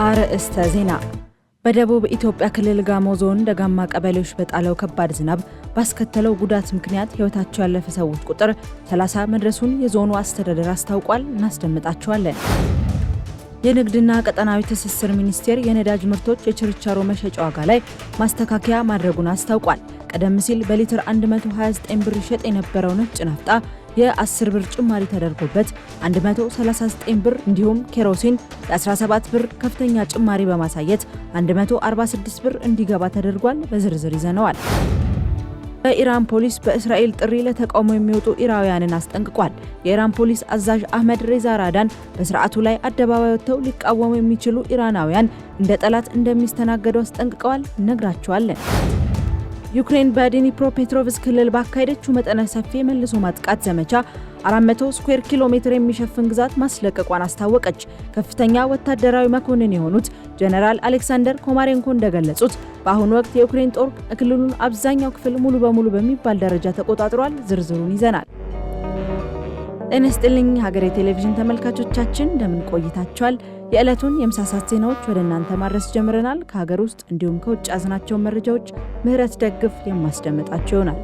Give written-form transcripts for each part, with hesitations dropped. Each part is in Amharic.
አርእስተ ዜና። በደቡብ ኢትዮጵያ ክልል ጋሞ ዞን ደጋማ ቀበሌዎች በጣለው ከባድ ዝናብ ባስከተለው ጉዳት ምክንያት ህይወታቸው ያለፈ ሰዎች ቁጥር 30 መድረሱን የዞኑ አስተዳደር አስታውቋል። እናስደምጣቸዋለን። የንግድና ቀጠናዊ ትስስር ሚኒስቴር የነዳጅ ምርቶች የችርቻሮ መሸጫ ዋጋ ላይ ማስተካከያ ማድረጉን አስታውቋል። ቀደም ሲል በሊትር 129 ብር ይሸጥ የነበረው ነጭ ናፍጣ የ10 ብር ጭማሪ ተደርጎበት 139 ብር እንዲሁም ኬሮሲን የ17 ብር ከፍተኛ ጭማሪ በማሳየት 146 ብር እንዲገባ ተደርጓል። በዝርዝር ይዘነዋል። በኢራን ፖሊስ በእስራኤል ጥሪ ለተቃውሞ የሚወጡ ኢራውያንን አስጠንቅቋል። የኢራን ፖሊስ አዛዥ አህመድ ሬዛ ራዳን በስርዓቱ ላይ አደባባይ ወጥተው ሊቃወሙ የሚችሉ ኢራናውያን እንደ ጠላት እንደሚስተናገዱ አስጠንቅቀዋል። ነግራቸዋለን። ዩክሬን በዲኒፕሮፔትሮቭስክ ክልል ባካሄደችው መጠነ ሰፊ መልሶ ማጥቃት ዘመቻ 400 ስኩዌር ኪሎ ሜትር የሚሸፍን ግዛት ማስለቀቋን አስታወቀች። ከፍተኛ ወታደራዊ መኮንን የሆኑት ጀነራል አሌክሳንደር ኮማሬንኮ እንደገለጹት በአሁኑ ወቅት የዩክሬን ጦር ክልሉን አብዛኛው ክፍል ሙሉ በሙሉ በሚባል ደረጃ ተቆጣጥሯል። ዝርዝሩን ይዘናል። ጤና ይስጥልኝ ሀገሬ ቴሌቪዥን ተመልካቾቻችን እንደምን ቆይታችኋል? የዕለቱን የምሳሳት ዜናዎች ወደ እናንተ ማድረስ ጀምረናል። ከሀገር ውስጥ እንዲሁም ከውጭ ያዝናቸው መረጃዎች ምህረት ደግፍ የማስደምጣቸው ይሆናል።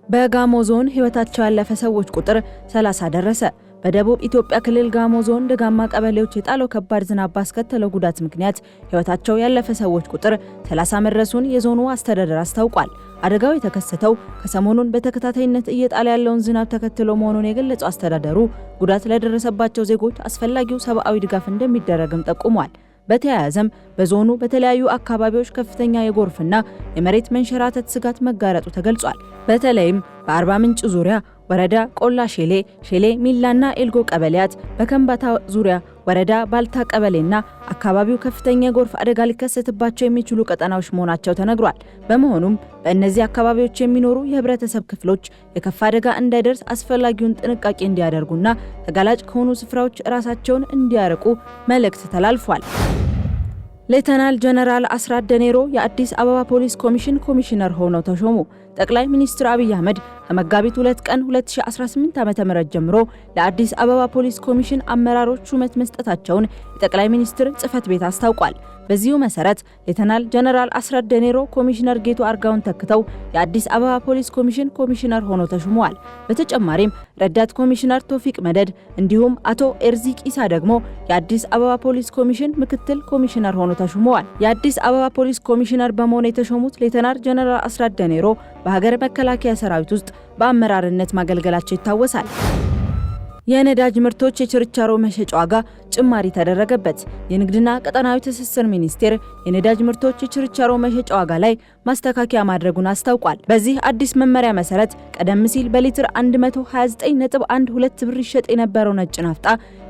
በጋሞ ዞን ህይወታቸው ያለፈ ሰዎች ቁጥር 30 ደረሰ። በደቡብ ኢትዮጵያ ክልል ጋሞ ዞን ደጋማ ቀበሌዎች የጣለው ከባድ ዝናብ ባስከተለው ጉዳት ምክንያት ህይወታቸው ያለፈ ሰዎች ቁጥር 30 መድረሱን የዞኑ አስተዳደር አስታውቋል። አደጋው የተከሰተው ከሰሞኑን በተከታታይነት እየጣለ ያለውን ዝናብ ተከትሎ መሆኑን የገለጸው አስተዳደሩ ጉዳት ለደረሰባቸው ዜጎች አስፈላጊው ሰብአዊ ድጋፍ እንደሚደረግም ጠቁሟል። በተያያዘም በዞኑ በተለያዩ አካባቢዎች ከፍተኛ የጎርፍና የመሬት መንሸራተት ስጋት መጋረጡ ተገልጿል። በተለይም በአርባ ምንጭ ዙሪያ ወረዳ ቆላ ሼሌ ሚላና ኤልጎ ቀበሌያት፣ በከምባታ ዙሪያ ወረዳ ባልታ ቀበሌና አካባቢው ከፍተኛ የጎርፍ አደጋ ሊከሰትባቸው የሚችሉ ቀጠናዎች መሆናቸው ተነግሯል። በመሆኑም በእነዚህ አካባቢዎች የሚኖሩ የህብረተሰብ ክፍሎች የከፋ አደጋ እንዳይደርስ አስፈላጊውን ጥንቃቄ እንዲያደርጉና ተጋላጭ ከሆኑ ስፍራዎች ራሳቸውን እንዲያርቁ መልእክት ተላልፏል። ሌተናል ጀነራል አስራት ደኔሮ የአዲስ አበባ ፖሊስ ኮሚሽን ኮሚሽነር ሆነው ተሾሙ። ጠቅላይ ሚኒስትር አብይ አህመድ ከመጋቢት 2 ቀን 2018 ዓ.ም ጀምሮ ለአዲስ አበባ ፖሊስ ኮሚሽን አመራሮች ሹመት መስጠታቸውን የጠቅላይ ሚኒስትር ጽህፈት ቤት አስታውቋል። በዚሁ መሰረት ሌተናል ጀነራል አስራት ደኔሮ ኮሚሽነር ጌቱ አርጋውን ተክተው የአዲስ አበባ ፖሊስ ኮሚሽን ኮሚሽነር ሆነው ተሹመዋል። በተጨማሪም ረዳት ኮሚሽነር ቶፊቅ መደድ እንዲሁም አቶ ኤርዚቅ ኢሳ ደግሞ የአዲስ አበባ ፖሊስ ኮሚሽን ምክትል ኮሚሽነር ሆነው ተሹመዋል። የአዲስ አበባ ፖሊስ ኮሚሽነር በመሆን የተሾሙት ሌተናል ጀነራል አስራት ደኔሮ በሀገር መከላከያ ሰራዊት ውስጥ በአመራርነት ማገልገላቸው ይታወሳል። የነዳጅ ምርቶች የችርቻሮ መሸጫ ዋጋ ጭማሪ ተደረገበት። የንግድና ቀጠናዊ ትስስር ሚኒስቴር የነዳጅ ምርቶች የችርቻሮ መሸጫ ዋጋ ላይ ማስተካከያ ማድረጉን አስታውቋል። በዚህ አዲስ መመሪያ መሰረት ቀደም ሲል በሊትር 129.12 ብር ይሸጥ የነበረው ነጭ ናፍጣ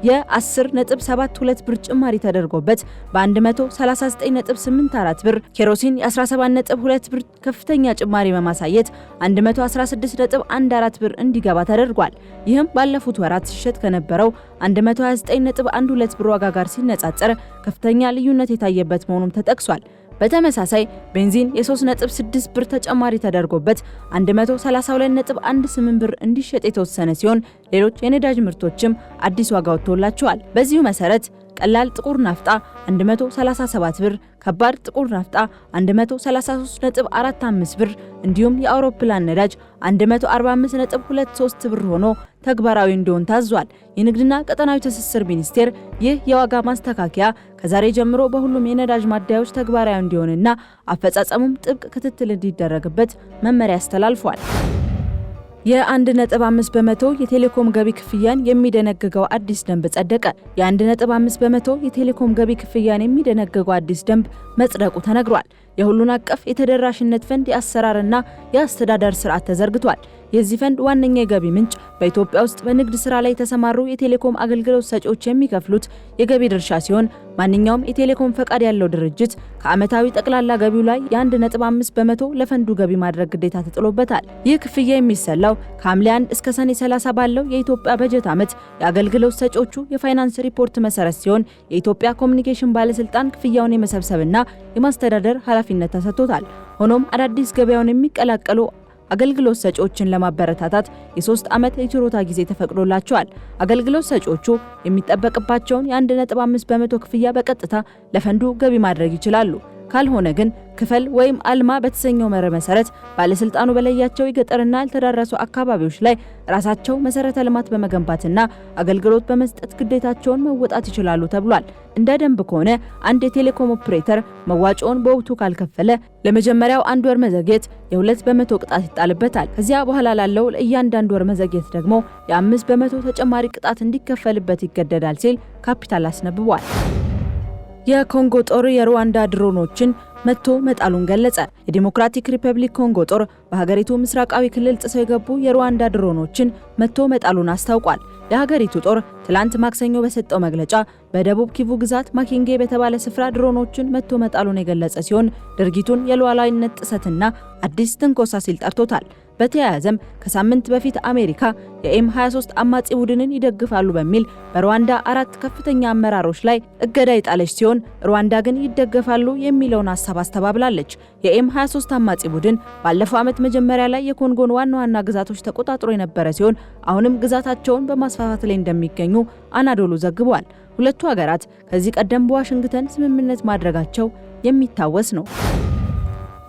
የ10.72 ብር ጭማሪ ተደርጎበት በ139.84 ብር፣ ኬሮሲን የ17.2 ብር ከፍተኛ ጭማሪ በማሳየት 116.14 ብር እንዲገባ ተደርጓል። ይህም ባለፉት ወራት ሲሸጥ ከነበረው 129.12 ብር ዋጋ ጋር ሲነጻጸር ከፍተኛ ልዩነት የታየበት መሆኑም ተጠቅሷል። በተመሳሳይ ቤንዚን የ3.6 ብር ተጨማሪ ተደርጎበት 132.18 ብር እንዲሸጥ የተወሰነ ሲሆን ሌሎች የነዳጅ ምርቶችም አዲስ ዋጋ ወጥቶላቸዋል። በዚሁ መሰረት ቀላል ጥቁር ናፍጣ 137 ብር፣ ከባድ ጥቁር ናፍጣ 133.45 ብር እንዲሁም የአውሮፕላን ነዳጅ 145.23 ብር ሆኖ ተግባራዊ እንዲሆን ታዟል። የንግድና ቀጠናዊ ትስስር ሚኒስቴር ይህ የዋጋ ማስተካከያ ከዛሬ ጀምሮ በሁሉም የነዳጅ ማደያዎች ተግባራዊ እንዲሆንና አፈጻጸሙም ጥብቅ ክትትል እንዲደረግበት መመሪያ አስተላልፏል። የ1.5 በመቶ የቴሌኮም ገቢ ክፍያን የሚደነግገው አዲስ ደንብ ጸደቀ። የ1.5 በመቶ የቴሌኮም ገቢ ክፍያን የሚደነግገው አዲስ ደንብ መጽደቁ ተነግሯል። የሁሉን አቀፍ የተደራሽነት ፈንድ የአሰራርና የአስተዳደር ስርዓት ተዘርግቷል። የዚህ ፈንድ ዋነኛ የገቢ ምንጭ በኢትዮጵያ ውስጥ በንግድ ስራ ላይ የተሰማሩ የቴሌኮም አገልግሎት ሰጪዎች የሚከፍሉት የገቢ ድርሻ ሲሆን ማንኛውም የቴሌኮም ፈቃድ ያለው ድርጅት ከዓመታዊ ጠቅላላ ገቢው ላይ የ1.5 በመቶ ለፈንዱ ገቢ ማድረግ ግዴታ ተጥሎበታል። ይህ ክፍያ የሚሰላው ከሐምሌ 1 እስከ ሰኔ 30 ባለው የኢትዮጵያ በጀት ዓመት የአገልግሎት ሰጪዎቹ የፋይናንስ ሪፖርት መሰረት ሲሆን የኢትዮጵያ ኮሚኒኬሽን ባለስልጣን ክፍያውን የመሰብሰብና የማስተዳደር ኃላፊነት ተሰጥቶታል። ሆኖም አዳዲስ ገበያውን የሚቀላቀሉ አገልግሎት ሰጪዎችን ለማበረታታት የ3 ዓመት የችሮታ ጊዜ ተፈቅዶላቸዋል። አገልግሎት ሰጪዎቹ የሚጠበቅባቸውን የ1.5 በመቶ ክፍያ በቀጥታ ለፈንዱ ገቢ ማድረግ ይችላሉ። ካልሆነ ግን ክፈል ወይም አልማ በተሰኘው መርህ መሰረት ባለስልጣኑ በለያቸው የገጠርና ያልተዳረሱ አካባቢዎች ላይ ራሳቸው መሰረተ ልማት በመገንባትና አገልግሎት በመስጠት ግዴታቸውን መወጣት ይችላሉ ተብሏል። እንደ ደንብ ከሆነ አንድ የቴሌኮም ኦፕሬተር መዋጮውን በወቅቱ ካልከፈለ ለመጀመሪያው 1 ወር መዘግየት የ2 በመቶ ቅጣት ይጣልበታል። ከዚያ በኋላ ላለው ለእያንዳንዱ ወር መዘግየት ደግሞ የ5 በመቶ ተጨማሪ ቅጣት እንዲከፈልበት ይገደዳል ሲል ካፒታል አስነብቧል። የኮንጎ ጦር የሩዋንዳ ድሮኖችን መቶ መጣሉን ገለጸ። የዲሞክራቲክ ሪፐብሊክ ኮንጎ ጦር በሀገሪቱ ምስራቃዊ ክልል ጥሰው የገቡ የሩዋንዳ ድሮኖችን መቶ መጣሉን አስታውቋል። የሀገሪቱ ጦር ትላንት ማክሰኞ በሰጠው መግለጫ በደቡብ ኪቩ ግዛት ማኪንጌ በተባለ ስፍራ ድሮኖችን መቶ መጣሉን የገለጸ ሲሆን ድርጊቱን የሉዓላዊነት ጥሰትና አዲስ ትንኮሳ ሲል ጠርቶታል። በተያያዘም ከሳምንት በፊት አሜሪካ የኤም23 አማጺ ቡድንን ይደግፋሉ በሚል በሩዋንዳ 4 ከፍተኛ አመራሮች ላይ እገዳ የጣለች ሲሆን ሩዋንዳ ግን ይደገፋሉ የሚለውን ሐሳብ አስተባብላለች። የኤም23 አማጺ ቡድን ባለፈው ዓመት መጀመሪያ ላይ የኮንጎን ዋና ግዛቶች ተቆጣጥሮ የነበረ ሲሆን አሁንም ግዛታቸውን በማስፋፋት ላይ እንደሚገኙ አናዶሉ ዘግቧል። ሁለቱ ሀገራት ከዚህ ቀደም በዋሽንግተን ስምምነት ማድረጋቸው የሚታወስ ነው።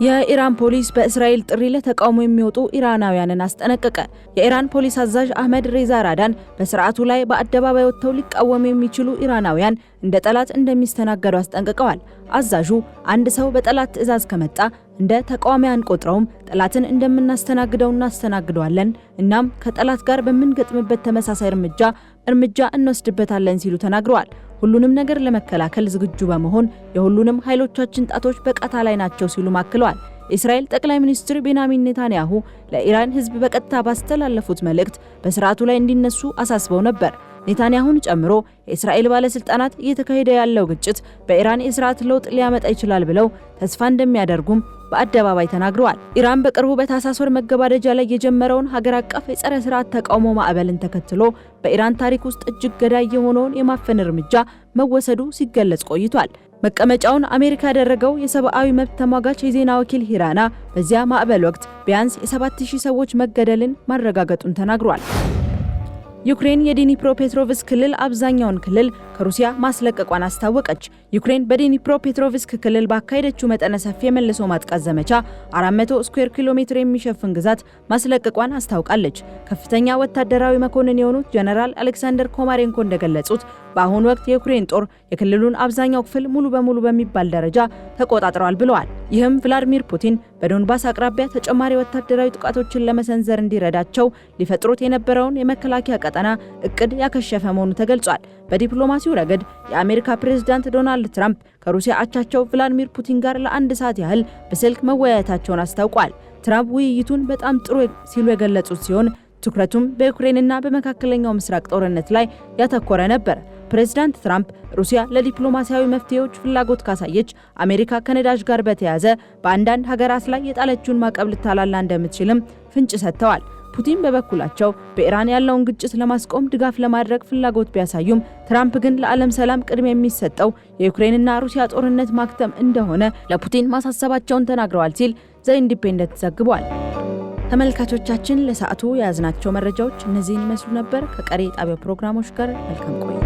የኢራን ፖሊስ በእስራኤል ጥሪ ለተቃውሞ የሚወጡ ኢራናውያንን አስጠነቀቀ። የኢራን ፖሊስ አዛዥ አህመድ ሬዛ ራዳን በስርዓቱ ላይ በአደባባይ ወጥተው ሊቃወሙ የሚችሉ ኢራናውያን እንደ ጠላት እንደሚስተናገዱ አስጠንቅቀዋል። አዛዡ አንድ ሰው በጠላት ትዕዛዝ ከመጣ እንደ ተቃዋሚ አንቆጥረውም፣ ጠላትን እንደምናስተናግደው እናስተናግደዋለን፣ እናም ከጠላት ጋር በምንገጥምበት ተመሳሳይ እርምጃ እንወስድበታለን ሲሉ ተናግረዋል። ሁሉንም ነገር ለመከላከል ዝግጁ በመሆን የሁሉንም ኃይሎቻችን ጣቶች በቃታ ላይ ናቸው ሲሉ አክለዋል። የእስራኤል ጠቅላይ ሚኒስትር ቤንያሚን ኔታንያሁ ለኢራን ሕዝብ በቀጥታ ባስተላለፉት መልእክት በስርዓቱ ላይ እንዲነሱ አሳስበው ነበር። ኔታንያሁን ጨምሮ የእስራኤል ባለስልጣናት እየተካሄደ ያለው ግጭት በኢራን የስርዓት ለውጥ ሊያመጣ ይችላል ብለው ተስፋ እንደሚያደርጉም በአደባባይ ተናግረዋል። ኢራን በቅርቡ በታህሳስ ወር መገባደጃ ላይ የጀመረውን ሀገር አቀፍ የጸረ ስርዓት ተቃውሞ ማዕበልን ተከትሎ በኢራን ታሪክ ውስጥ እጅግ ገዳይ የሆነውን የማፈን እርምጃ መወሰዱ ሲገለጽ ቆይቷል። መቀመጫውን አሜሪካ ያደረገው የሰብአዊ መብት ተሟጋች የዜና ወኪል ሂራና በዚያ ማዕበል ወቅት ቢያንስ የ7000 ሰዎች መገደልን ማረጋገጡን ተናግሯል። ዩክሬን የዲኒፕሮፔትሮቭስክ ክልል አብዛኛውን ክልል ከሩሲያ ማስለቀቋን አስታወቀች። ዩክሬን በዲኒፕሮፔትሮቭስክ ክልል ባካሄደችው መጠነ ሰፊ የመልሶ ማጥቃት ዘመቻ 400 ስኩዌር ኪሎ ሜትር የሚሸፍን ግዛት ማስለቀቋን አስታውቃለች። ከፍተኛ ወታደራዊ መኮንን የሆኑት ጀነራል አሌክሳንደር ኮማሬንኮ እንደገለጹት በአሁኑ ወቅት የዩክሬን ጦር የክልሉን አብዛኛው ክፍል ሙሉ በሙሉ በሚባል ደረጃ ተቆጣጥሯል ብለዋል። ይህም ቭላዲሚር ፑቲን በዶንባስ አቅራቢያ ተጨማሪ ወታደራዊ ጥቃቶችን ለመሰንዘር እንዲረዳቸው ሊፈጥሩት የነበረውን የመከላከያ ቀጠና እቅድ ያከሸፈ መሆኑ ተገልጿል። በዲፕሎማሲው ረገድ የአሜሪካ ፕሬዝዳንት ዶናልድ ትራምፕ ከሩሲያ አቻቸው ቭላዲሚር ፑቲን ጋር ለ1 ሰዓት ያህል በስልክ መወያየታቸውን አስታውቋል። ትራምፕ ውይይቱን በጣም ጥሩ ሲሉ የገለጹት ሲሆን ትኩረቱም በዩክሬንና በመካከለኛው ምስራቅ ጦርነት ላይ ያተኮረ ነበር። ፕሬዝዳንት ትራምፕ ሩሲያ ለዲፕሎማሲያዊ መፍትሄዎች ፍላጎት ካሳየች አሜሪካ ከነዳጅ ጋር በተያያዘ በአንዳንድ ሀገራት ላይ የጣለችውን ማዕቀብ ልታላላ እንደምትችልም ፍንጭ ሰጥተዋል። ፑቲን በበኩላቸው በኢራን ያለውን ግጭት ለማስቆም ድጋፍ ለማድረግ ፍላጎት ቢያሳዩም ትራምፕ ግን ለዓለም ሰላም ቅድሚያ የሚሰጠው የዩክሬንና ሩሲያ ጦርነት ማክተም እንደሆነ ለፑቲን ማሳሰባቸውን ተናግረዋል ሲል ዘ ኢንዲፔንደንት ዘግቧል። ተመልካቾቻችን ለሰዓቱ የያዝናቸው መረጃዎች እነዚህን ይመስሉ ነበር። ከቀሪ ጣቢያው ፕሮግራሞች ጋር መልካም ቆይታ